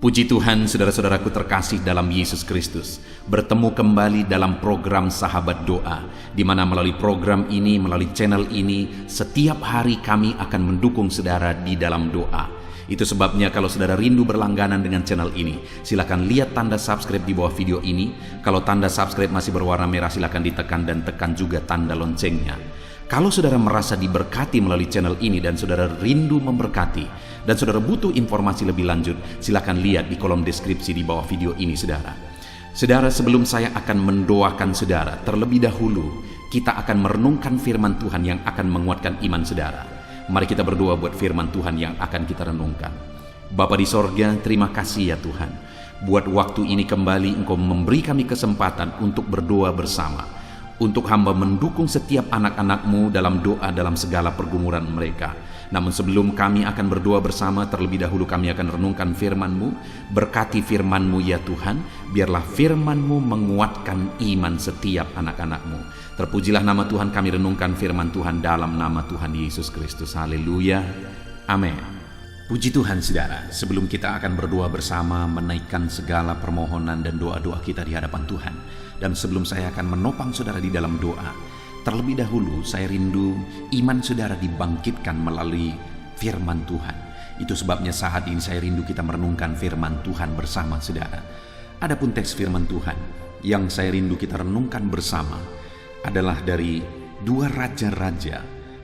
Puji Tuhan, saudara-saudaraku terkasih dalam Yesus Kristus. Bertemu kembali dalam program Sahabat Doa, di mana melalui program ini, melalui channel ini, setiap hari kami akan mendukung saudara di dalam doa. Itu sebabnya kalau saudara rindu berlangganan dengan channel ini, silakan lihat tanda subscribe di bawah video ini. Kalau tanda subscribe masih berwarna merah, silakan ditekan dan tekan juga tanda loncengnya. Kalau saudara merasa diberkati melalui channel ini dan saudara rindu memberkati dan saudara butuh informasi lebih lanjut, silakan lihat di kolom deskripsi di bawah video ini, saudara. Saudara, sebelum saya akan mendoakan saudara, terlebih dahulu kita akan merenungkan firman Tuhan yang akan menguatkan iman saudara. Mari kita berdoa buat firman Tuhan yang akan kita renungkan. Bapa di sorga, terima kasih ya Tuhan. Buat waktu ini kembali Engkau memberi kami kesempatan untuk berdoa bersama. Untuk hamba mendukung setiap anak-anak-Mu dalam doa dalam segala pergumulan mereka. Namun sebelum kami akan berdoa bersama, terlebih dahulu kami akan renungkan firman-Mu. Berkati firman-Mu ya Tuhan, biarlah firman-Mu menguatkan iman setiap anak-anak-Mu. Terpujilah nama Tuhan, kami renungkan firman Tuhan dalam nama Tuhan Yesus Kristus. Haleluya, amin. Puji Tuhan saudara, sebelum kita akan berdoa bersama, menaikkan segala permohonan dan doa-doa kita di hadapan Tuhan, dan sebelum saya akan menopang saudara di dalam doa, terlebih dahulu saya rindu iman saudara dibangkitkan melalui firman Tuhan. Itu sebabnya saat ini saya rindu kita merenungkan firman Tuhan bersama saudara. Adapun teks firman Tuhan yang saya rindu kita renungkan bersama adalah dari 2 Raja-Raja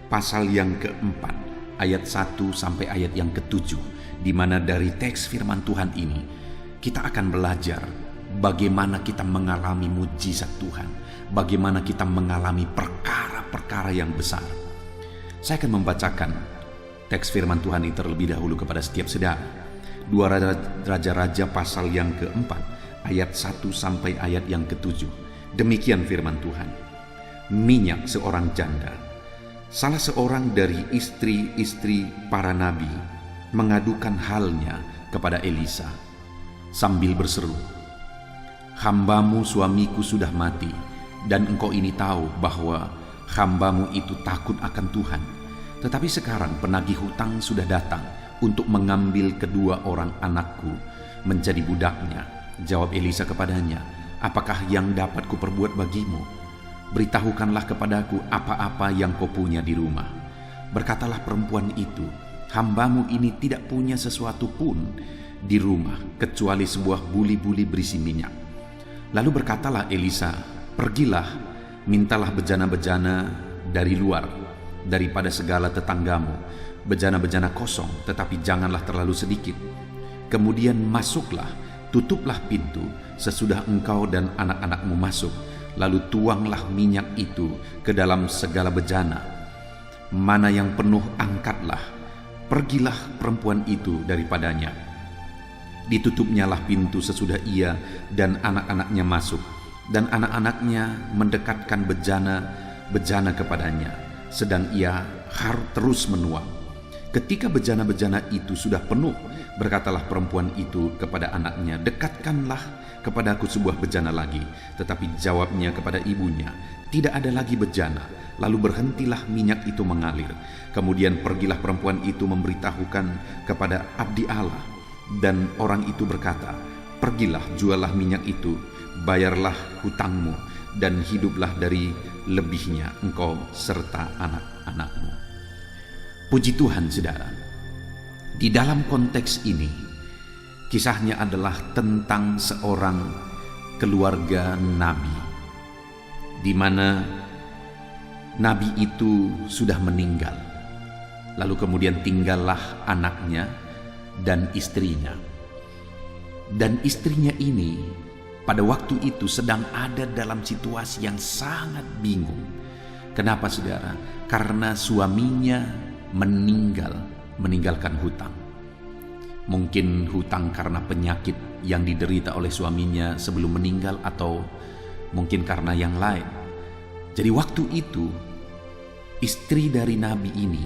pasal yang keempat, ayat 1 sampai ayat yang ke-7, di mana dari teks firman Tuhan ini kita akan belajar bagaimana kita mengalami mujizat Tuhan, bagaimana kita mengalami perkara-perkara yang besar. Saya akan membacakan teks firman Tuhan ini terlebih dahulu kepada setiap saudara. 2 Raja-Raja pasal yang keempat, ayat 1 sampai ayat yang ke-7. Demikian firman Tuhan. Minyak seorang janda. Salah seorang dari istri-istri para nabi mengadukan halnya kepada Elisa sambil berseru, "Hambamu suamiku sudah mati, dan engkau ini tahu bahwa hambamu itu takut akan Tuhan. Tetapi sekarang penagih hutang sudah datang untuk mengambil kedua orang anakku menjadi budaknya." Jawab Elisa kepadanya, "Apakah yang dapat kuperbuat bagimu? Beritahukanlah kepadaku apa-apa yang kau punya di rumah." Berkatalah perempuan itu, "Hambamu ini tidak punya sesuatu pun di rumah kecuali sebuah buli-buli berisi minyak." Lalu berkatalah Elisa, "Pergilah, mintalah bejana-bejana dari luar, daripada segala tetanggamu, bejana-bejana kosong, tetapi janganlah terlalu sedikit. Kemudian masuklah, tutuplah pintu sesudah engkau dan anak-anakmu masuk. Lalu tuanglah minyak itu ke dalam segala bejana. Mana yang penuh angkatlah. Pergilah perempuan itu daripadanya. Ditutupnyalah pintu sesudah ia dan anak-anaknya masuk. Dan anak-anaknya mendekatkan bejana kepadanya, sedang ia terus menuang. Ketika bejana-bejana itu sudah penuh, berkatalah perempuan itu kepada anaknya, "Dekatkanlah kepadaku sebuah bejana lagi." Tetapi jawabnya kepada ibunya, "Tidak ada lagi bejana." Lalu berhentilah minyak itu mengalir. Kemudian pergilah perempuan itu memberitahukan kepada abdi Allah, dan orang itu berkata, "Pergilah, jualah minyak itu, bayarlah hutangmu, dan hiduplah dari lebihnya engkau serta anak-anakmu." Puji Tuhan saudara, di dalam konteks ini kisahnya adalah tentang seorang keluarga nabi, di mana nabi itu sudah meninggal, lalu kemudian tinggallah anaknya dan istrinya. Dan istrinya ini pada waktu itu sedang ada dalam situasi yang sangat bingung. Kenapa saudara? Karena suaminya meninggalkan hutang. Mungkin hutang karena penyakit yang diderita oleh suaminya sebelum meninggal, atau mungkin karena yang lain. Jadi waktu itu istri dari nabi ini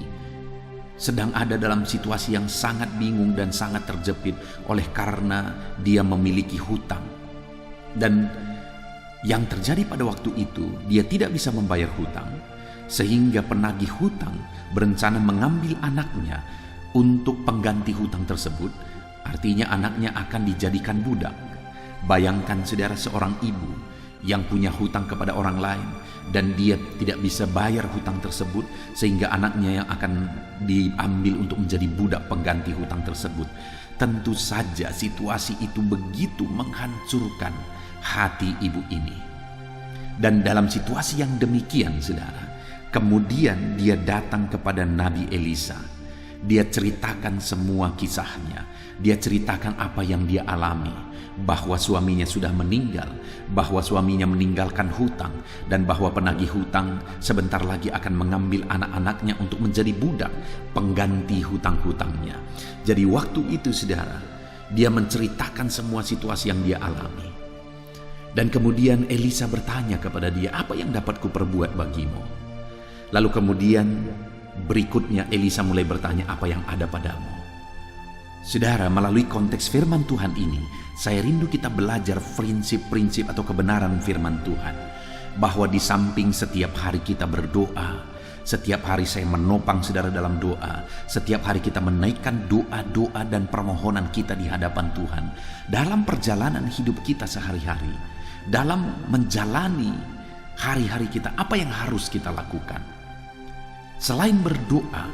sedang ada dalam situasi yang sangat bingung dan sangat terjepit oleh karena dia memiliki hutang. Dan yang terjadi pada waktu itu, dia tidak bisa membayar hutang, sehingga penagih hutang berencana mengambil anaknya untuk pengganti hutang tersebut Artinya anaknya akan dijadikan budak. Bayangkan saudara, seorang ibu yang punya hutang kepada orang lain dan dia tidak bisa bayar hutang tersebut, sehingga anaknya yang akan diambil untuk menjadi budak pengganti hutang tersebut. Tentu saja situasi itu begitu menghancurkan hati ibu ini. Dan dalam situasi yang demikian saudara, kemudian dia datang kepada Nabi Elisa. Dia ceritakan semua kisahnya. Dia ceritakan apa yang dia alami, bahwa suaminya sudah meninggal, bahwa suaminya meninggalkan hutang, dan bahwa penagih hutang sebentar lagi akan mengambil anak-anaknya untuk menjadi budak pengganti hutang-hutangnya. Jadi waktu itu saudara, dia menceritakan semua situasi yang dia alami. Dan kemudian Elisa bertanya kepada dia, apa yang dapat kuperbuat bagimu? Lalu kemudian berikutnya Elisa mulai bertanya, apa yang ada padamu? Saudara, melalui konteks firman Tuhan ini, saya rindu kita belajar prinsip-prinsip atau kebenaran firman Tuhan. Bahwa di samping setiap hari kita berdoa, setiap hari saya menopang saudara dalam doa, setiap hari kita menaikkan doa-doa dan permohonan kita di hadapan Tuhan. Dalam perjalanan hidup kita sehari-hari, dalam menjalani hari-hari kita, apa yang harus kita lakukan? Selain berdoa,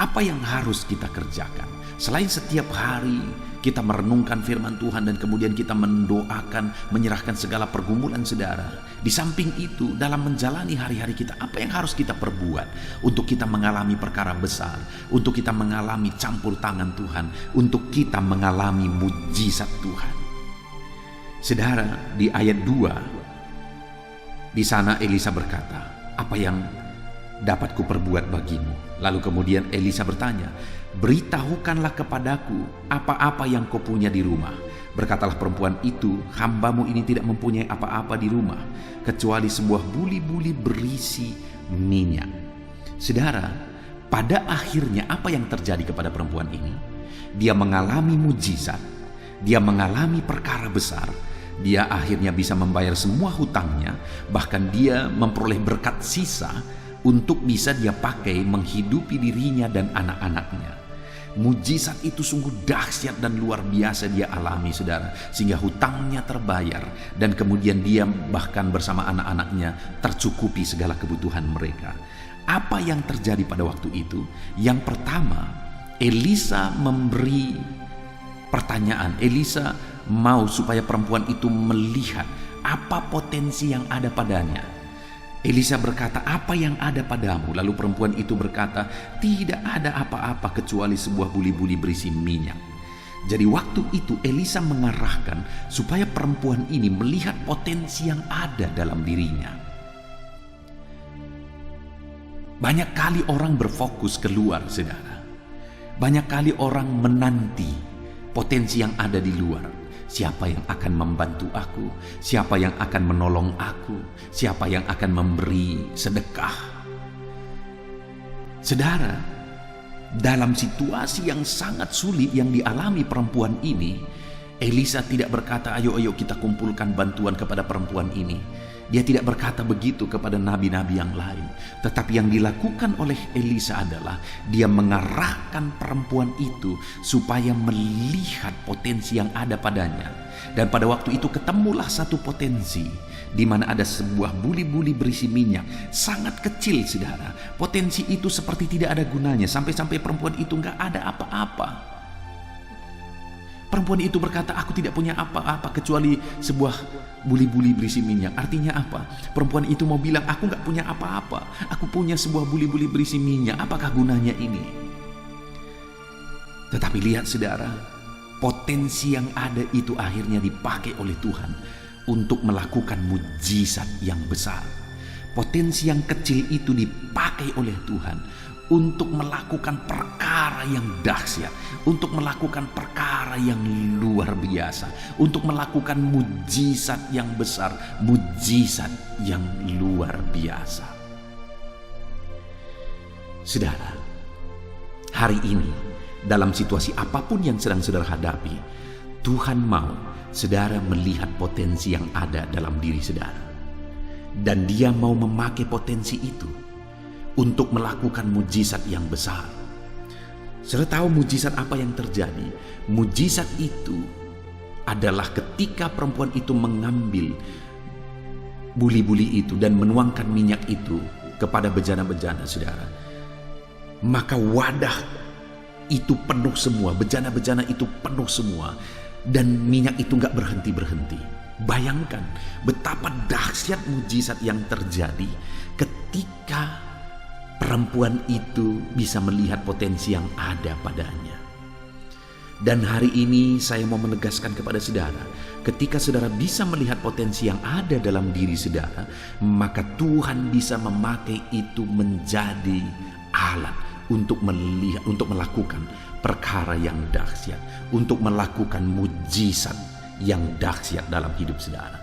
apa yang harus kita kerjakan? Selain setiap hari kita merenungkan firman Tuhan dan kemudian kita mendoakan, menyerahkan segala pergumulan saudara. Di samping itu, dalam menjalani hari-hari kita, apa yang harus kita perbuat untuk kita mengalami perkara besar, untuk kita mengalami campur tangan Tuhan, untuk kita mengalami mujizat Tuhan. Saudara, di ayat 2, di sana Elisa berkata, apa yang dapat kuperbuat bagimu? Lalu kemudian Elisa bertanya, beritahukanlah kepadaku apa-apa yang kau punya di rumah. Berkatalah perempuan itu, hambamu ini tidak mempunyai apa-apa di rumah, kecuali sebuah buli-buli berisi minyak. Saudara, pada akhirnya apa yang terjadi kepada perempuan ini? Dia mengalami mujizat, dia mengalami perkara besar. Dia akhirnya bisa membayar semua hutangnya, bahkan dia memperoleh berkat sisa untuk bisa dia pakai menghidupi dirinya dan anak-anaknya. Mujizat itu sungguh dahsyat dan luar biasa dia alami saudara, sehingga hutangnya terbayar dan kemudian dia bahkan bersama anak-anaknya tercukupi segala kebutuhan mereka. Apa yang terjadi pada waktu itu? Yang pertama, Elisa memberi pertanyaan. Elisa mau supaya perempuan itu melihat apa potensi yang ada padanya. Elisa berkata, apa yang ada padamu? Lalu perempuan itu berkata, tidak ada apa-apa kecuali sebuah buli-buli berisi minyak. Jadi waktu itu Elisa mengarahkan supaya perempuan ini melihat potensi yang ada dalam dirinya. Banyak kali orang berfokus keluar, saudara. Banyak kali orang menanti potensi yang ada di luar. Siapa yang akan membantu aku? Siapa yang akan menolong aku? Siapa yang akan memberi sedekah? Saudara, dalam situasi yang sangat sulit yang dialami perempuan ini, Elisa tidak berkata, ayo kita kumpulkan bantuan kepada perempuan ini. Dia tidak berkata begitu kepada nabi-nabi yang lain. Tetapi yang dilakukan oleh Elisa adalah dia mengarahkan perempuan itu supaya melihat potensi yang ada padanya. Dan pada waktu itu ketemulah satu potensi di mana ada sebuah buli-buli berisi minyak. Sangat kecil saudara. Potensi itu seperti tidak ada gunanya. Sampai-sampai perempuan itu nggak ada apa-apa. Perempuan itu berkata, aku tidak punya apa-apa kecuali sebuah buli-buli berisi minyak. Artinya apa? Perempuan itu mau bilang, aku gak punya apa-apa. Aku punya sebuah buli-buli berisi minyak. Apakah gunanya ini? Tetapi lihat saudara, potensi yang ada itu akhirnya dipakai oleh Tuhan untuk melakukan mujizat yang besar. Potensi yang kecil itu dipakai oleh Tuhan untuk melakukan perkara yang dahsyat, untuk melakukan perkara yang luar biasa, untuk melakukan mujizat yang besar, mujizat yang luar biasa. Saudara, hari ini dalam situasi apapun yang sedang saudara hadapi, Tuhan mau saudara melihat potensi yang ada dalam diri saudara, dan Dia mau memakai potensi itu untuk melakukan mujizat yang besar. Saudara tahu mujizat apa yang terjadi? Mujizat itu adalah ketika perempuan itu mengambil buli-buli itu dan menuangkan minyak itu kepada bejana-bejana, saudara. Maka wadah itu penuh semua, bejana-bejana itu penuh semua, dan minyak itu gak berhenti-berhenti. Bayangkan betapa dahsyat mujizat yang terjadi ketika perempuan itu bisa melihat potensi yang ada padanya. Dan hari ini saya mau menegaskan kepada saudara, ketika saudara bisa melihat potensi yang ada dalam diri saudara, maka Tuhan bisa memakai itu menjadi alat untuk melihat, untuk melakukan perkara yang dahsyat, untuk melakukan mujizat yang dahsyat dalam hidup saudara.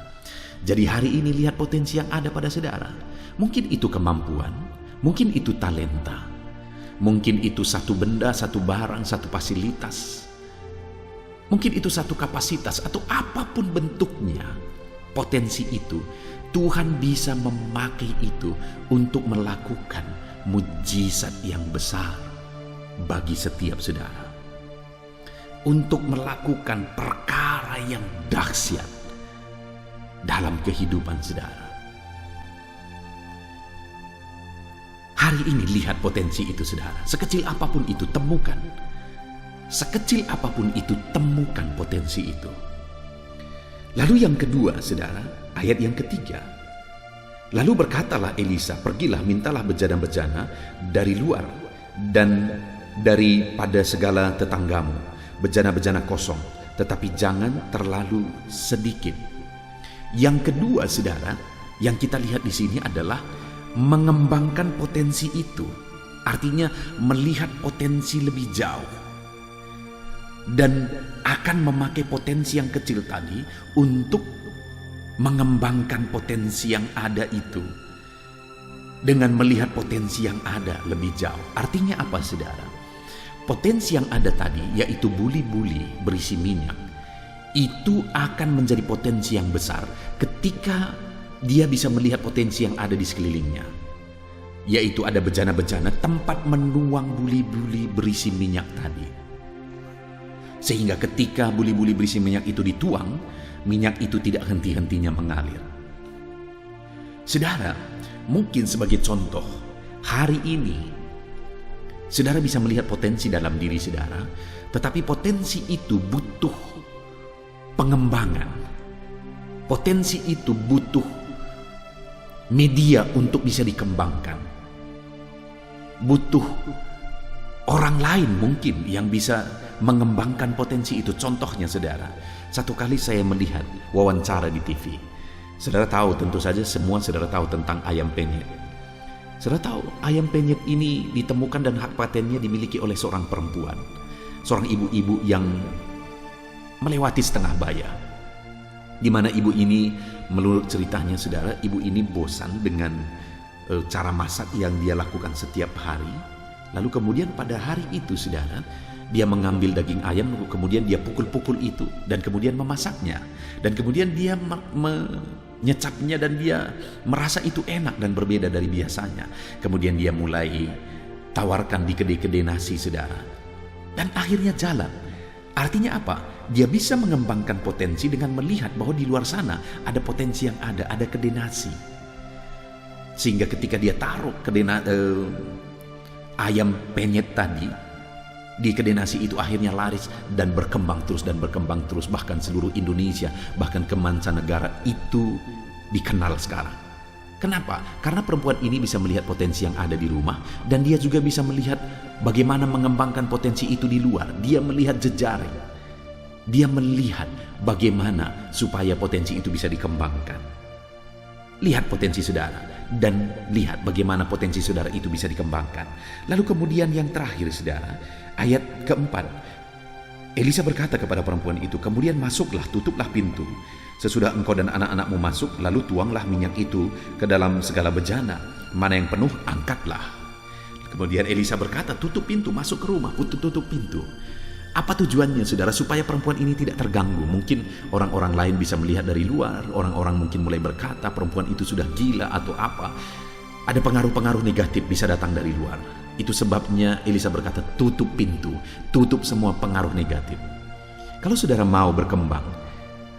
Jadi hari ini lihat potensi yang ada pada saudara. Mungkin itu kemampuan, mungkin itu talenta, mungkin itu satu benda, satu barang, satu fasilitas, mungkin itu satu kapasitas, atau apapun bentuknya. Potensi itu Tuhan bisa memakai itu untuk melakukan mujizat yang besar bagi setiap saudara, untuk melakukan perkara yang dahsyat dalam kehidupan saudara. Hari ini lihat potensi itu saudara. Sekecil apapun itu temukan. Sekecil apapun itu temukan potensi itu. Lalu yang kedua saudara, ayat yang ketiga. Lalu berkatalah Elisa, pergilah mintalah bejana-bejana dari luar dan daripada segala tetanggamu, bejana-bejana kosong, tetapi jangan terlalu sedikit. Yang kedua saudara, yang kita lihat di sini adalah mengembangkan potensi itu, artinya melihat potensi lebih jauh dan akan memakai potensi yang kecil tadi untuk mengembangkan potensi yang ada itu dengan melihat potensi yang ada lebih jauh. Artinya apa saudara? Potensi yang ada tadi, yaitu buli-buli berisi minyak, itu akan menjadi potensi yang besar ketika dia bisa melihat potensi yang ada di sekelilingnya, yaitu ada bejana-bejana tempat menuang buli-buli berisi minyak tadi. Sehingga ketika buli-buli berisi minyak itu dituang, minyak itu tidak henti-hentinya mengalir. Saudara, mungkin sebagai contoh, hari ini saudara bisa melihat potensi dalam diri saudara, tetapi potensi itu butuh pengembangan. Potensi itu butuh media untuk bisa dikembangkan. Butuh orang lain mungkin yang bisa mengembangkan potensi itu. Contohnya saudara, satu kali saya melihat wawancara di TV. Saudara tahu, tentu saja semua saudara tahu tentang ayam penyet. Saudara tahu ayam penyet ini ditemukan dan hak patennya dimiliki oleh seorang perempuan, seorang ibu-ibu yang melewati setengah bayar. Di mana ibu ini, menurut ceritanya saudara, ibu ini bosan dengan cara masak yang dia lakukan setiap hari. Lalu kemudian pada hari itu saudara, dia mengambil daging ayam, kemudian dia pukul-pukul itu dan kemudian memasaknya, dan kemudian dia menyecapnya dan dia merasa itu enak dan berbeda dari biasanya. Kemudian dia mulai tawarkan di kedai-kedai nasi saudara, dan akhirnya jalan. Artinya apa? Dia bisa mengembangkan potensi dengan melihat bahwa di luar sana ada potensi yang ada kedai nasi. Sehingga ketika dia taruh ayam penyet tadi di kedai nasi itu, akhirnya laris dan berkembang terus, bahkan seluruh Indonesia, bahkan ke mancanegara itu dikenal sekarang. Kenapa? Karena perempuan ini bisa melihat potensi yang ada di rumah, dan dia juga bisa melihat bagaimana mengembangkan potensi itu di luar. Dia melihat jejaring, dia melihat bagaimana supaya potensi itu bisa dikembangkan. Lihat potensi saudara dan lihat bagaimana potensi saudara itu bisa dikembangkan. Lalu kemudian yang terakhir saudara, ayat keempat, Elisa berkata kepada perempuan itu, kemudian masuklah, tutuplah pintu. Sesudah engkau dan anak-anakmu masuk, lalu tuanglah minyak itu ke dalam segala bejana. Mana yang penuh, angkatlah. Kemudian Elisa berkata, tutup pintu, masuk ke rumah, tutup pintu. Apa tujuannya saudara? Supaya perempuan ini tidak terganggu. Mungkin orang-orang lain bisa melihat dari luar, orang-orang mungkin mulai berkata perempuan itu sudah gila atau apa. Ada pengaruh-pengaruh negatif bisa datang dari luar. Itu sebabnya Elisa berkata, tutup pintu, tutup semua pengaruh negatif. Kalau saudara mau berkembang,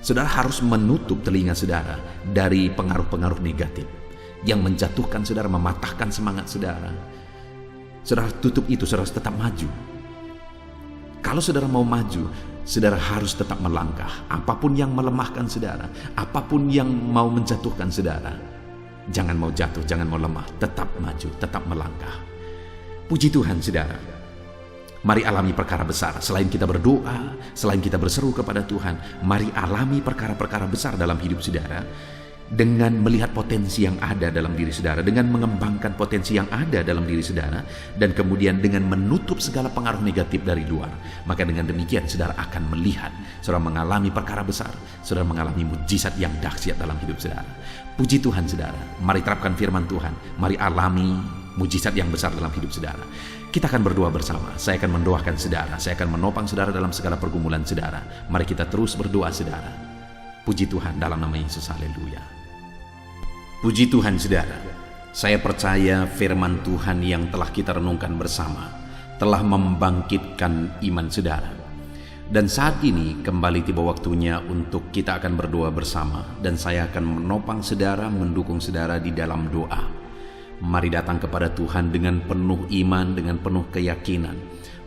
saudara harus menutup telinga saudara dari pengaruh-pengaruh negatif yang menjatuhkan saudara, mematahkan semangat saudara. Saudara tutup itu, saudara harus tetap maju. Kalau saudara mau maju, saudara harus tetap melangkah. Apapun yang melemahkan saudara, apapun yang mau menjatuhkan saudara, jangan mau jatuh, jangan mau lemah, tetap maju, tetap melangkah. Puji Tuhan saudara. Mari alami perkara besar. Selain kita berdoa, selain kita berseru kepada Tuhan, mari alami perkara-perkara besar dalam hidup saudara dengan melihat potensi yang ada dalam diri saudara, dengan mengembangkan potensi yang ada dalam diri saudara, dan kemudian dengan menutup segala pengaruh negatif dari luar. Maka dengan demikian saudara akan melihat, saudara mengalami perkara besar, saudara mengalami mujizat yang dahsyat dalam hidup saudara. Puji Tuhan saudara. Mari terapkan firman Tuhan, mari alami mujizat yang besar dalam hidup saudara. Kita akan berdoa bersama. Saya akan mendoakan saudara, saya akan menopang saudara dalam segala pergumulan saudara. Mari kita terus berdoa saudara. Puji Tuhan dalam nama Yesus, haleluya. Puji Tuhan saudara. Saya percaya firman Tuhan yang telah kita renungkan bersama telah membangkitkan iman saudara. Dan saat ini kembali tiba waktunya untuk kita akan berdoa bersama, dan saya akan menopang saudara, mendukung saudara di dalam doa. Mari datang kepada Tuhan dengan penuh iman, dengan penuh keyakinan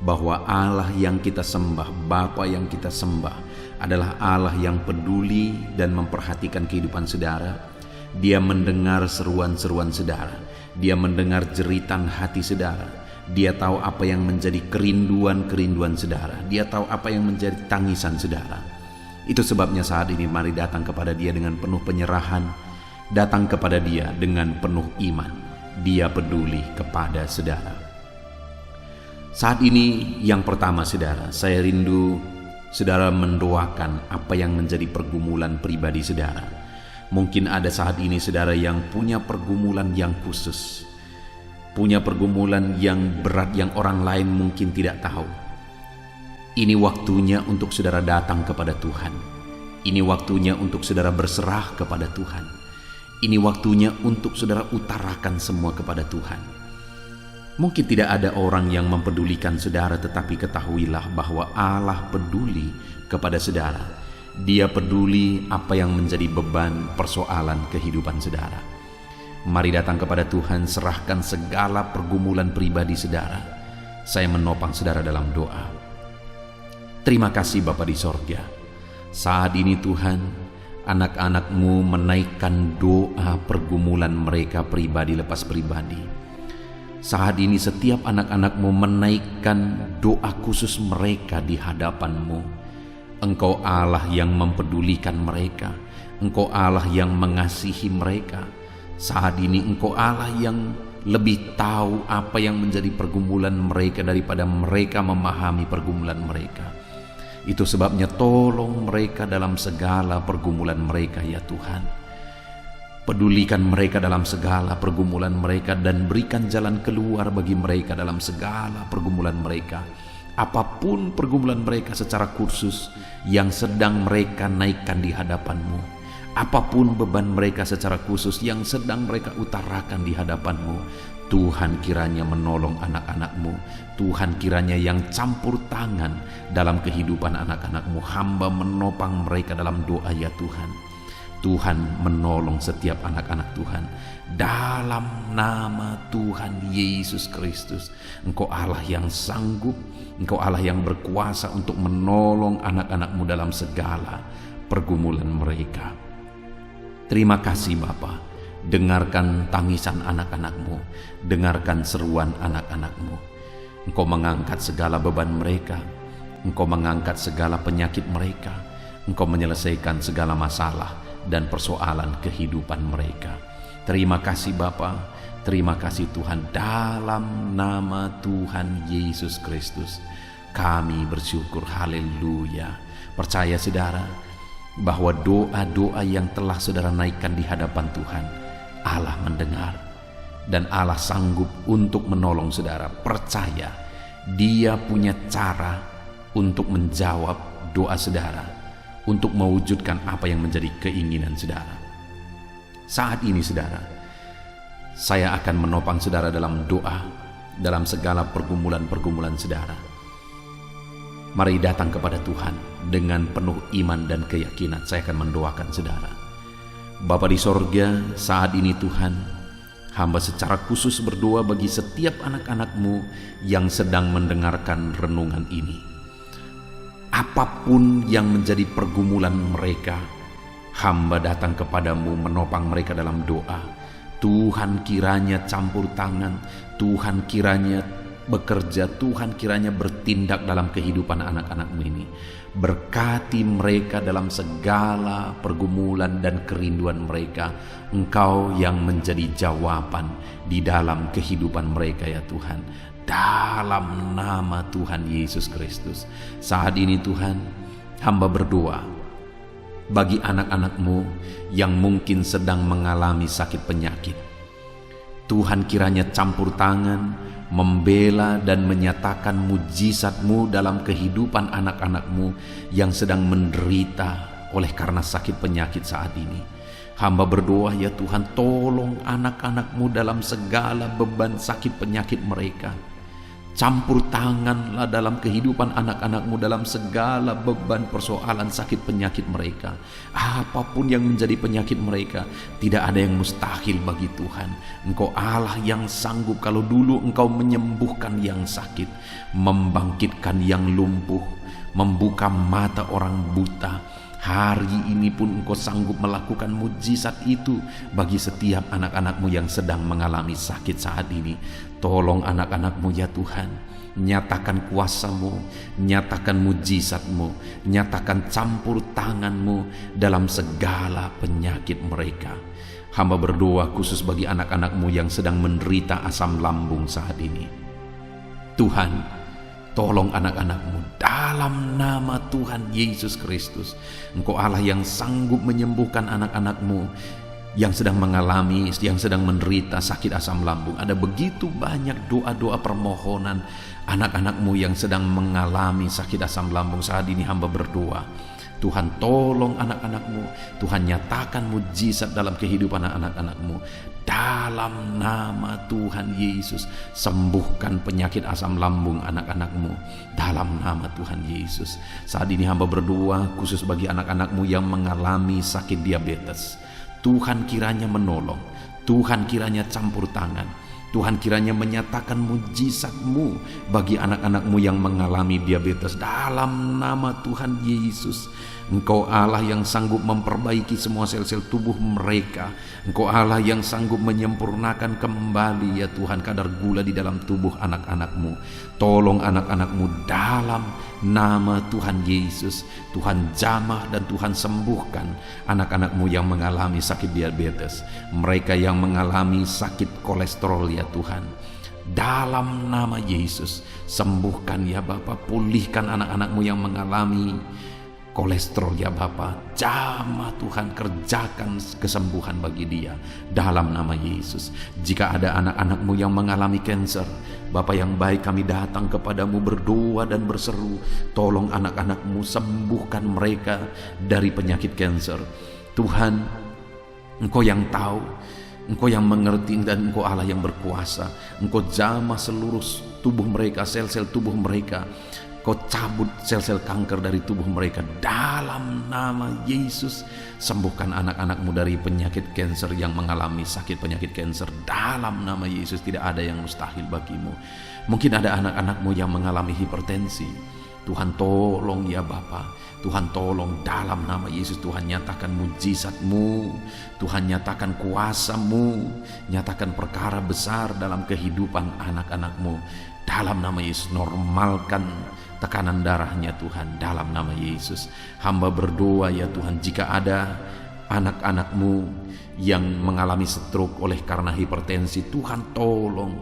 bahwa Allah yang kita sembah, Bapa yang kita sembah adalah Allah yang peduli dan memperhatikan kehidupan saudara. Dia mendengar seruan-seruan saudara, Dia mendengar jeritan hati saudara. Dia tahu apa yang menjadi kerinduan-kerinduan saudara, Dia tahu apa yang menjadi tangisan saudara. Itu sebabnya saat ini mari datang kepada Dia dengan penuh penyerahan, datang kepada Dia dengan penuh iman. Dia peduli kepada saudara. Saat ini yang pertama saudara, saya rindu saudara mendoakan apa yang menjadi pergumulan pribadi saudara. Mungkin ada saat ini saudara yang punya pergumulan yang khusus, punya pergumulan yang berat yang orang lain mungkin tidak tahu. Ini waktunya untuk saudara datang kepada Tuhan. Ini waktunya untuk saudara berserah kepada Tuhan. Ini waktunya untuk saudara utarakan semua kepada Tuhan. Mungkin tidak ada orang yang mempedulikan saudara, tetapi ketahuilah bahwa Allah peduli kepada saudara. Dia peduli apa yang menjadi beban persoalan kehidupan saudara. Mari datang kepada Tuhan, serahkan segala pergumulan pribadi saudara. Saya menopang saudara dalam doa. Terima kasih Bapa di sorga. Saat ini Tuhan, anak-anak-Mu menaikkan doa pergumulan mereka pribadi lepas pribadi. Saat ini setiap anak-anak-Mu menaikkan doa khusus mereka di hadapan-Mu. Engkau Allah yang mempedulikan mereka, Engkau Allah yang mengasihi mereka. Saat ini Engkau Allah yang lebih tahu apa yang menjadi pergumulan mereka daripada mereka memahami pergumulan mereka. Itu sebabnya tolong mereka dalam segala pergumulan mereka ya Tuhan. Pedulikan mereka dalam segala pergumulan mereka dan berikan jalan keluar bagi mereka dalam segala pergumulan mereka. Apapun pergumulan mereka secara khusus yang sedang mereka naikkan di hadapan-Mu. Apapun beban mereka secara khusus yang sedang mereka utarakan di hadapan-Mu. Tuhan kiranya menolong anak-anak-Mu. Tuhan kiranya yang campur tangan dalam kehidupan anak-anak-Mu. Hamba menopang mereka dalam doa ya Tuhan. Tuhan menolong setiap anak-anak Tuhan. Dalam nama Tuhan Yesus Kristus. Engkau Allah yang sanggup. Engkau Allah yang berkuasa untuk menolong anak-anak-Mu dalam segala pergumulan mereka. Terima kasih Bapa. Dengarkan tangisan anak-anak-Mu, dengarkan seruan anak-anak-Mu. Engkau mengangkat segala beban mereka, Engkau mengangkat segala penyakit mereka, Engkau menyelesaikan segala masalah dan persoalan kehidupan mereka. Terima kasih Bapa, terima kasih Tuhan. Dalam nama Tuhan Yesus Kristus kami bersyukur, haleluya. Percaya saudara bahwa doa-doa yang telah saudara naikkan di hadapan Tuhan, Allah mendengar dan Allah sanggup untuk menolong saudara. Percaya, Dia punya cara untuk menjawab doa saudara, untuk mewujudkan apa yang menjadi keinginan saudara. Saat ini saudara, saya akan menopang saudara dalam doa. dalam segala pergumulan-pergumulan saudara. Mari datang kepada Tuhan dengan penuh iman dan keyakinan. Saya akan mendoakan saudara. Bapa di sorga, saat ini Tuhan, hamba secara khusus berdoa bagi setiap anak-anak-Mu yang sedang mendengarkan renungan ini. Apapun yang menjadi pergumulan mereka, hamba datang kepadamu menopang mereka dalam doa. Tuhan kiranya campur tangan, Tuhan kiranya bekerja, Tuhan kiranya bertindak dalam kehidupan anak-anak-Mu ini. Berkati mereka dalam segala pergumulan dan kerinduan mereka. Engkau yang menjadi jawaban di dalam kehidupan mereka ya Tuhan. Dalam nama Tuhan Yesus Kristus. Saat ini Tuhan, hamba berdoa bagi anak-anak-Mu yang mungkin sedang mengalami sakit penyakit. Tuhan kiranya campur tangan, membela dan menyatakan mujizat-Mu dalam kehidupan anak-anak-Mu yang sedang menderita oleh karena sakit penyakit saat ini. Hamba berdoa ya Tuhan, tolong anak-anak-Mu dalam segala beban sakit penyakit mereka. Campur tanganlah dalam kehidupan anak-anak-Mu dalam segala beban persoalan sakit penyakit mereka. Apapun yang menjadi penyakit mereka, tidak ada yang mustahil bagi Tuhan. Engkau Allah yang sanggup. Kalau dulu Engkau menyembuhkan yang sakit, membangkitkan yang lumpuh, membuka mata orang buta, hari ini pun Engkau sanggup melakukan mujizat itu bagi setiap anak-anak-Mu yang sedang mengalami sakit saat ini. Tolong anak-anak-Mu ya Tuhan, nyatakan kuasa-Mu, nyatakan mujizat-Mu, nyatakan campur tangan-Mu dalam segala penyakit mereka. Hamba berdoa khusus bagi anak-anak-Mu yang sedang menderita asam lambung saat ini. Tuhan, tolong anak-anak-Mu dalam nama Tuhan Yesus Kristus. Engkau Allah yang sanggup menyembuhkan anak-anak-Mu yang sedang mengalami, yang sedang menderita sakit asam lambung. Ada begitu banyak doa-doa permohonan anak-anak-Mu yang sedang mengalami sakit asam lambung. Saat ini hamba berdoa, Tuhan tolong anak-anak-Mu, Tuhan nyatakan mujizat dalam kehidupan anak-anak-Mu. Dalam nama Tuhan Yesus, sembuhkan penyakit asam lambung anak-anak-Mu. Dalam nama Tuhan Yesus. Saat ini hamba berdoa khusus bagi anak-anak-Mu yang mengalami sakit diabetes. Tuhan kiranya menolong, Tuhan kiranya campur tangan, Tuhan kiranya menyatakan mujizat-Mu bagi anak-anak-Mu yang mengalami diabetes. Dalam nama Tuhan Yesus, Engkau Allah yang sanggup memperbaiki semua sel-sel tubuh mereka. Engkau Allah yang sanggup menyempurnakan kembali ya Tuhan kadar gula di dalam tubuh anak-anak-Mu. Tolong anak-anak-Mu dalam nama Tuhan Yesus. Tuhan jamah dan Tuhan sembuhkan anak-anak-Mu yang mengalami sakit diabetes, mereka yang mengalami sakit kolesterol ya Tuhan. Dalam nama Yesus, sembuhkan ya Bapa, pulihkan anak-anak-Mu yang mengalami kolesterol ya Bapa. Jamah Tuhan, kerjakan kesembuhan bagi dia dalam nama Yesus. Jika ada anak-anak-Mu yang mengalami kanker, Bapa yang baik, kami datang kepadamu berdoa dan berseru, tolong anak-anak-Mu, sembuhkan mereka dari penyakit kanker. Tuhan, Engkau yang tahu, Engkau yang mengerti, dan Engkau Allah yang berkuasa. Engkau jamah seluruh tubuh mereka, sel-sel tubuh mereka. Kau cabut sel-sel kanker dari tubuh mereka dalam nama Yesus. Sembuhkan anak-anak-Mu dari penyakit kanker yang mengalami sakit penyakit kanker. Dalam nama Yesus, tidak ada yang mustahil bagimu. Mungkin ada anak-anak-Mu yang mengalami hipertensi. Tuhan tolong ya Bapa, Tuhan tolong dalam nama Yesus. Tuhan nyatakan mujizat-Mu, Tuhan nyatakan kuasa-Mu, nyatakan perkara besar dalam kehidupan anak-anak-Mu. Dalam nama Yesus, normalkan tekanan darahnya Tuhan, dalam nama Yesus. Hamba berdoa ya Tuhan, jika ada anak-anak-Mu yang mengalami stroke oleh karena hipertensi, Tuhan tolong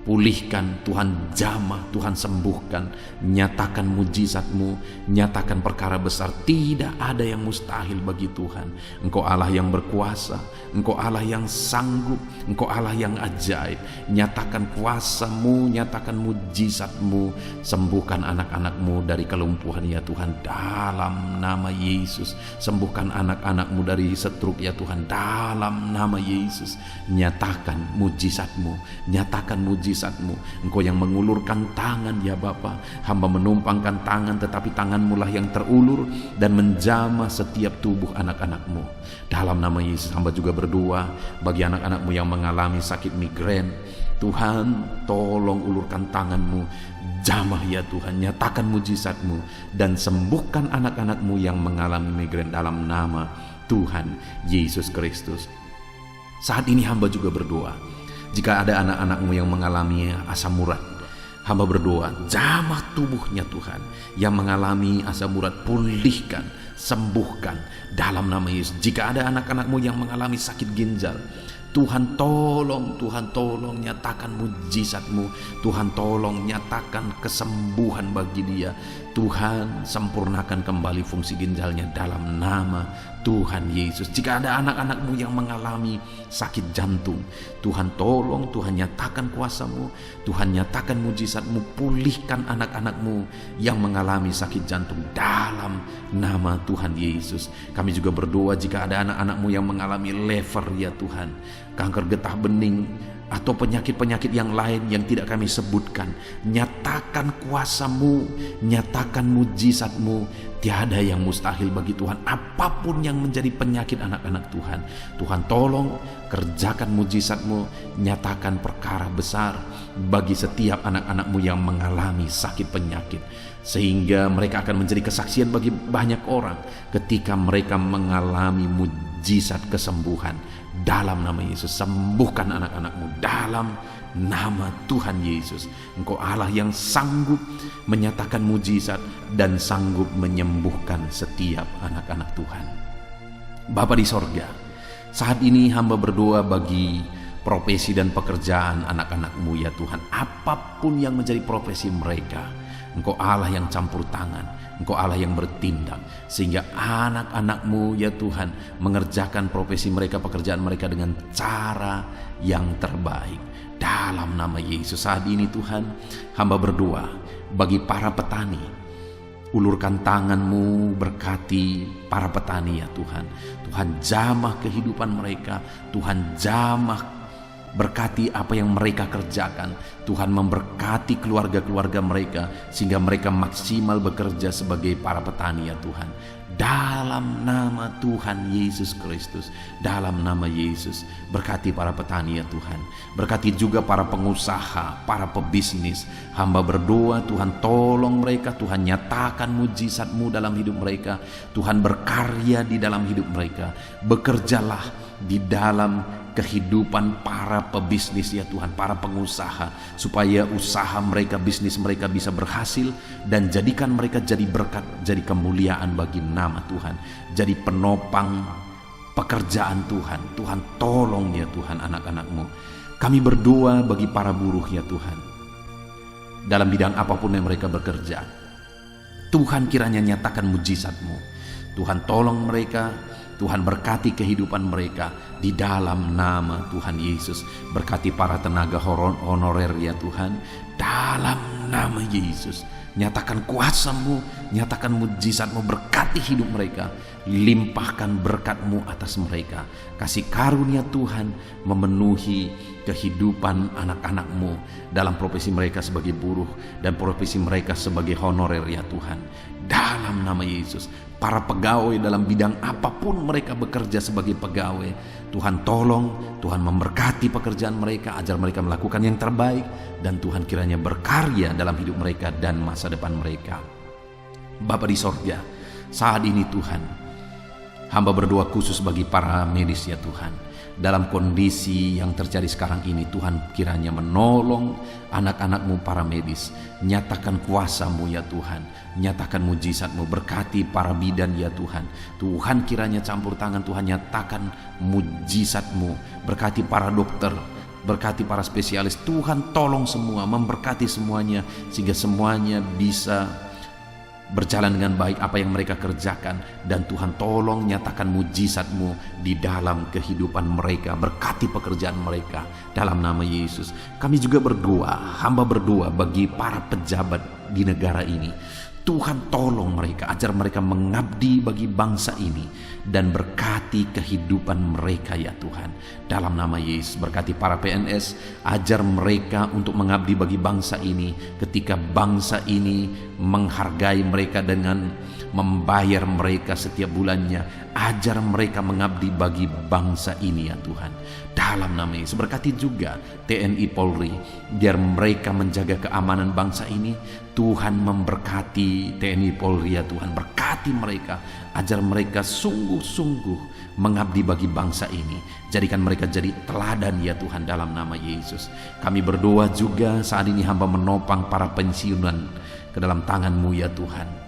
pulihkan, Tuhan jamah, Tuhan sembuhkan, nyatakan mujizat-Mu, nyatakan perkara besar. Tidak ada yang mustahil bagi Tuhan. Engkau Allah yang berkuasa, Engkau Allah yang sanggup, Engkau Allah yang ajaib. Nyatakan kuasa-Mu, nyatakan mujizat-Mu, sembuhkan anak-anak-Mu dari kelumpuhan ya Tuhan, dalam nama Yesus. Sembuhkan anak-anak-Mu dari stroke ya Tuhan, dalam nama Yesus. Nyatakan mujizat-Mu, nyatakan mujizat mujizat-Mu. Engkau yang mengulurkan tangan ya Bapa. Hamba menumpangkan tangan, tetapi tangan-Mu lah yang terulur dan menjamah setiap tubuh anak-anak-Mu. Dalam nama Yesus hamba juga berdoa bagi anak-anak-Mu yang mengalami sakit migrain. Tuhan, tolong ulurkan tangan-Mu, jamah ya Tuhan, nyatakan mujizat-Mu dan sembuhkan anak-anak-Mu yang mengalami migrain dalam nama Tuhan Yesus Kristus. Saat ini hamba juga berdoa, jika ada anak-anak-Mu yang mengalami asam urat, hamba berdoa, jamah tubuhnya Tuhan, yang mengalami asam urat, pulihkan, sembuhkan dalam nama Yesus. Jika ada anak-anak-Mu yang mengalami sakit ginjal, Tuhan tolong nyatakan mujizat-Mu. Tuhan tolong nyatakan kesembuhan bagi dia. Tuhan sempurnakan kembali fungsi ginjalnya dalam nama Tuhan Yesus. Jika ada anak-anak-Mu yang mengalami sakit jantung, Tuhan tolong, Tuhan nyatakan kuasa-Mu, Tuhan nyatakan mujizat-Mu, pulihkan anak-anak-Mu yang mengalami sakit jantung dalam nama Tuhan Yesus. Kami juga berdoa jika ada anak-anak-Mu yang mengalami lever ya Tuhan, kanker getah bening, atau penyakit-penyakit yang lain yang tidak kami sebutkan, nyatakan kuasa-Mu, nyatakan mujizat-Mu. Tiada yang mustahil bagi Tuhan. Apapun yang menjadi penyakit anak-anak Tuhan, Tuhan tolong kerjakan mujizat-Mu, nyatakan perkara besar bagi setiap anak-anak-Mu yang mengalami sakit penyakit, sehingga mereka akan menjadi kesaksian bagi banyak orang ketika mereka mengalami mujizat kesembuhan. Dalam nama Yesus, sembuhkan anak-anak-Mu dalam nama Tuhan Yesus. Engkau Allah yang sanggup menyatakan mujizat dan sanggup menyembuhkan setiap anak-anak Tuhan. Bapa di sorga, saat ini hamba berdoa bagi profesi dan pekerjaan anak-anak-Mu ya Tuhan. Apapun yang menjadi profesi mereka, Engkau Allah yang campur tangan, Engkau Allah yang bertindak, sehingga anak-anak-Mu ya Tuhan mengerjakan profesi mereka, pekerjaan mereka dengan cara yang terbaik. Dalam nama Yesus saat ini Tuhan, hamba berdoa bagi para petani. Ulurkan tangan-Mu, berkati para petani ya Tuhan. Tuhan jamah kehidupan mereka, Tuhan jamah berkati apa yang mereka kerjakan. Tuhan memberkati keluarga-keluarga mereka sehingga mereka maksimal bekerja sebagai para petani ya Tuhan. Dalam nama Tuhan Yesus Kristus, dalam nama Yesus, berkati para petani ya Tuhan. Berkati juga para pengusaha, para pebisnis. Hamba berdoa Tuhan tolong mereka, Tuhan nyatakan mujizat-Mu dalam hidup mereka. Tuhan berkarya di dalam hidup mereka. Bekerjalah di dalam kehidupan para pebisnis ya Tuhan, para pengusaha, supaya usaha mereka, bisnis mereka bisa berhasil, dan jadikan mereka jadi berkat, jadi kemuliaan bagi nama Tuhan, jadi penopang pekerjaan Tuhan. Tuhan tolong ya Tuhan anak-anak-Mu. Kami berdoa bagi para buruh ya Tuhan, dalam bidang apapun yang mereka bekerja. Tuhan kiranya nyatakan mujizat-Mu. Tuhan tolong mereka, Tuhan berkati kehidupan mereka di dalam nama Tuhan Yesus. Berkati para tenaga honorer ya Tuhan, dalam nama Yesus. Nyatakan kuasa-Mu, nyatakan mujizat-Mu, berkati hidup mereka, limpahkan berkat-Mu atas mereka. Kasih karunia Tuhan memenuhi kehidupan anak-anak-Mu dalam profesi mereka sebagai buruh dan profesi mereka sebagai honorer ya Tuhan. Dalam nama Yesus, para pegawai dalam bidang apapun mereka bekerja sebagai pegawai, Tuhan tolong, Tuhan memberkati pekerjaan mereka, ajar mereka melakukan yang terbaik, dan Tuhan kiranya berkarya dalam hidup mereka dan masa depan mereka. Bapa di sorga, saat ini Tuhan, hamba berdoa khusus bagi para medis ya Tuhan. Dalam kondisi yang terjadi sekarang ini, Tuhan kiranya menolong anak-anak-Mu para medis. Nyatakan kuasa-Mu ya Tuhan, nyatakan mujizat-Mu, berkati para bidan ya Tuhan. Tuhan kiranya campur tangan, Tuhan nyatakan mujizat-Mu, berkati para dokter, berkati para spesialis. Tuhan tolong semua, memberkati semuanya, sehingga semuanya bisa berjalan dengan baik apa yang mereka kerjakan. Dan Tuhan tolong nyatakan mujizat-Mu di dalam kehidupan mereka, berkati pekerjaan mereka dalam nama Yesus. Kami juga berdoa, hamba berdoa bagi para pejabat di negara ini. Tuhan tolong mereka, ajar mereka mengabdi bagi bangsa ini dan berkati kehidupan mereka ya Tuhan. Dalam nama Yesus, berkati para PNS, ajar mereka untuk mengabdi bagi bangsa ini ketika bangsa ini menghargai mereka dengan membayar mereka setiap bulannya. Ajar mereka mengabdi bagi bangsa ini ya Tuhan. Dalam nama Yesus, berkati juga TNI Polri, biar mereka menjaga keamanan bangsa ini. Tuhan memberkati TNI Polri ya Tuhan, berkati mereka, ajar mereka sungguh-sungguh mengabdi bagi bangsa ini. Jadikan mereka jadi teladan ya Tuhan, dalam nama Yesus. Kami berdoa juga saat ini hamba menopang para pensiunan ke dalam tangan-Mu ya Tuhan.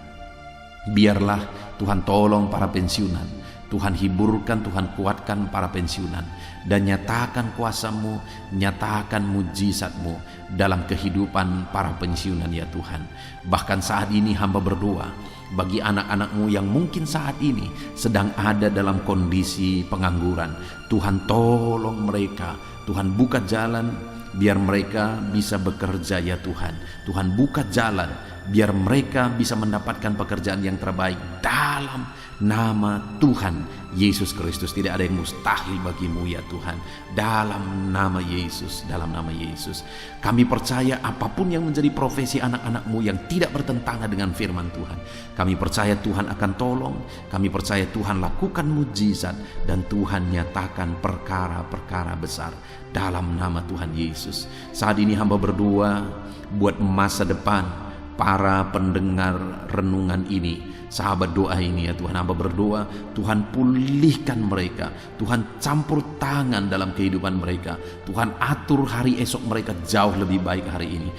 Biarlah Tuhan tolong para pensiunan, Tuhan hiburkan, Tuhan kuatkan para pensiunan, dan nyatakan kuasa-Mu, nyatakan mujizat-Mu dalam kehidupan para pensiunan ya Tuhan. Bahkan saat ini hamba berdoa bagi anak-anak-Mu yang mungkin saat ini sedang ada dalam kondisi pengangguran. Tuhan tolong mereka, Tuhan buka jalan biar mereka bisa bekerja ya Tuhan. Tuhan buka jalan biar mereka bisa mendapatkan pekerjaan yang terbaik dalam nama Tuhan Yesus Kristus. Tidak ada yang mustahil bagi-Mu ya Tuhan. Dalam nama Yesus, dalam nama Yesus. Kami percaya apapun yang menjadi profesi anak-anak-Mu yang tidak bertentangan dengan firman Tuhan, kami percaya Tuhan akan tolong. Kami percaya Tuhan lakukan mujizat dan Tuhan nyatakan perkara-perkara besar dalam nama Tuhan Yesus. Saat ini hamba berdoa buat masa depan para pendengar renungan ini, sahabat doa ini ya Tuhan. Hamba berdoa Tuhan pulihkan mereka, Tuhan campur tangan dalam kehidupan mereka, Tuhan atur hari esok mereka jauh lebih baik hari ini.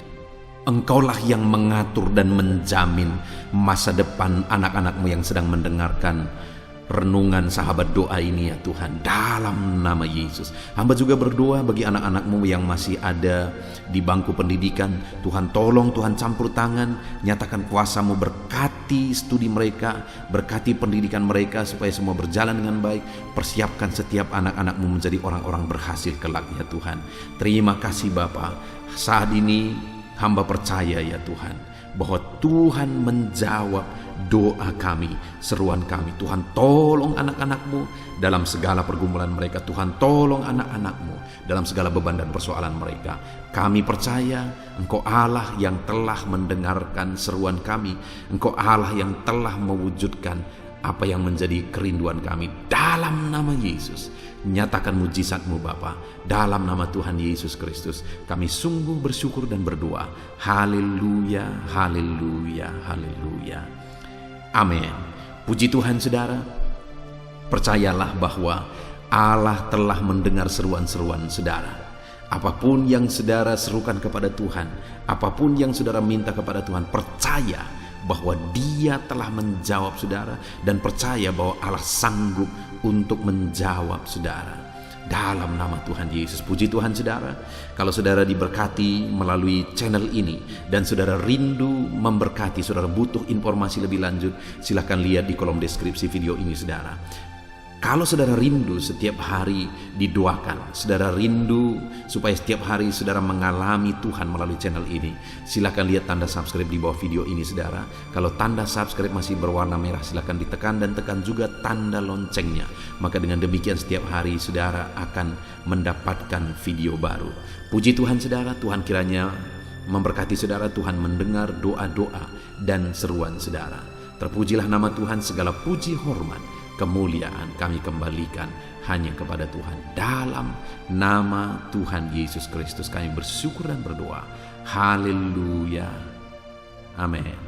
Engkaulah yang mengatur dan menjamin masa depan anak-anak-Mu yang sedang mendengarkan renungan sahabat doa ini ya Tuhan, dalam nama Yesus. Hamba juga berdoa bagi anak-anak-Mu yang masih ada di bangku pendidikan. Tuhan tolong, Tuhan campur tangan, nyatakan kuasa-Mu, berkati studi mereka, berkati pendidikan mereka supaya semua berjalan dengan baik. Persiapkan setiap anak-anak-Mu menjadi orang-orang berhasil kelak ya Tuhan. Terima kasih Bapa. Saat ini hamba percaya ya Tuhan bahwa Tuhan menjawab doa kami, seruan kami. Tuhan tolong anak-anak-Mu dalam segala pergumulan mereka. Tuhan tolong anak-anak-Mu dalam segala beban dan persoalan mereka. Kami percaya Engkau Allah yang telah mendengarkan seruan kami. Engkau Allah yang telah mewujudkan apa yang menjadi kerinduan kami. Dalam nama Yesus, nyatakan mujizat-Mu Bapa. Dalam nama Tuhan Yesus Kristus, kami sungguh bersyukur dan berdoa. Haleluya, haleluya, haleluya. Amin. Puji Tuhan saudara. Percayalah bahwa Allah telah mendengar seruan-seruan saudara. Apapun yang saudara serukan kepada Tuhan, apapun yang saudara minta kepada Tuhan, percaya bahwa Dia telah menjawab saudara, dan percaya bahwa Allah sanggup untuk menjawab saudara. Dalam nama Tuhan Yesus. Puji Tuhan saudara. Kalau saudara diberkati melalui channel ini dan saudara rindu memberkati, saudara butuh informasi lebih lanjut, silahkan lihat di kolom deskripsi video ini saudara. Kalau saudara rindu setiap hari didoakan, saudara rindu supaya setiap hari saudara mengalami Tuhan melalui channel ini, silakan lihat tanda subscribe di bawah video ini saudara. Kalau tanda subscribe masih berwarna merah, silakan ditekan dan tekan juga tanda loncengnya. Maka dengan demikian setiap hari saudara akan mendapatkan video baru. Puji Tuhan saudara, Tuhan kiranya memberkati saudara, Tuhan mendengar doa-doa dan seruan saudara. Terpujilah nama Tuhan, segala puji hormat kemuliaan kami kembalikan hanya kepada Tuhan. Dalam nama Tuhan Yesus Kristus kami bersyukur dan berdoa. Haleluya. Amin.